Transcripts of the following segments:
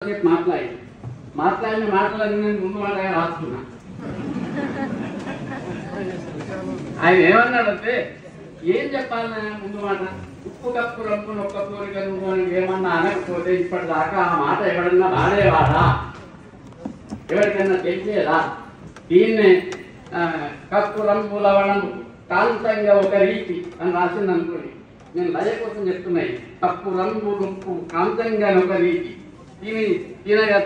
మాట్లాడిన మాటలన్నీ నేను ముందు మాట రాసుకున్నా. ఆయన ఏమన్నాడంటే ఏం చెప్పాలి ముందు మాట, ఉప్పు కప్పు రంపు నొక్క కోరిక నువ్వు ఏమన్నా అనకపోతే ఇప్పటిదాకా ఆ మాట ఎవడన్నా వాడేవాడా, ఎవరికన్నా తెలిసేదా? దీన్నే కప్పు రంపు లవణం కాంతంగా ఒక రీతి అని రాసింది అనుకోండి. నేను లయ కోసం చెప్తున్నాయి. కప్పు రంపు నొప్పు కాంతంగా ఒక రీతి తినగా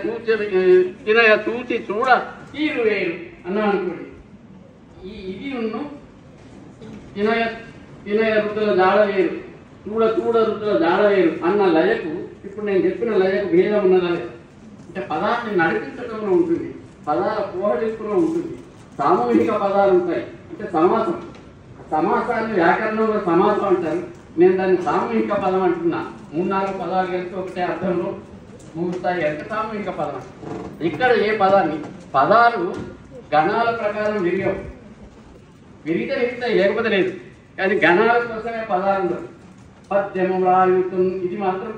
చూచి చూడ తీరు వేరు అన్నాం అనుకోండి. ఇది ఉన్ను తినయ రుద్దుల జాడ వేరు, చూడ రుద్దుల జాడ వేరు అన్న లయకు ఇప్పుడు నేను చెప్పిన లయకు భేదం ఉన్నదా? అంటే పదాన్ని నడిపించడంలో ఉంటుంది, పదాల పోహడింపులో ఉంటుంది, సామూహిక పదాలు ఉంటాయి. అంటే సమాసాన్ని వ్యాకరణంలో సమాసం అంటారు, నేను దాన్ని సామూహిక పదం అంటున్నా. 3-4 పదాలు కలిసి ఒకటే అర్థంలో ముగుస్తాయి అంటే సామూహిక పదం. ఇక్కడ ఏ పదాన్ని పదాలు గణాల ప్రకారం విరిగితే లేకపోతే లేదు, కానీ గణాల కోసమే పదాలు ఉండవు. పద్యము రాయుతున్ ఇది మాత్రం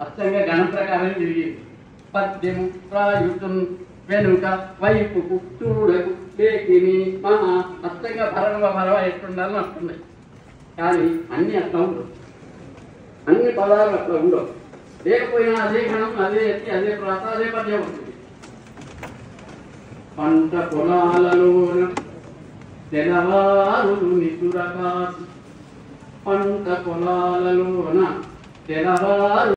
అచ్చంగా గణ ప్రకారం విరిగింది. పద్యము రాయుతున్ వెనుక వైపుకు చూడకు పేకిని మహా అచ్చంగా భరవ ఎట్లుండాలని వస్తున్నాయి. కానీ అన్ని అట్లా ఉండవు, అన్ని పదాలు అట్లా ఉండవు. లేకపోయినా అదే గణం, అదే ఎత్తి, అదే ప్రాస, అదే పద్యం ఉంటుంది. పంట పొలాలలోన తెలవారులు నిసురకాసి, పంట పొలాలలోన తెలవారు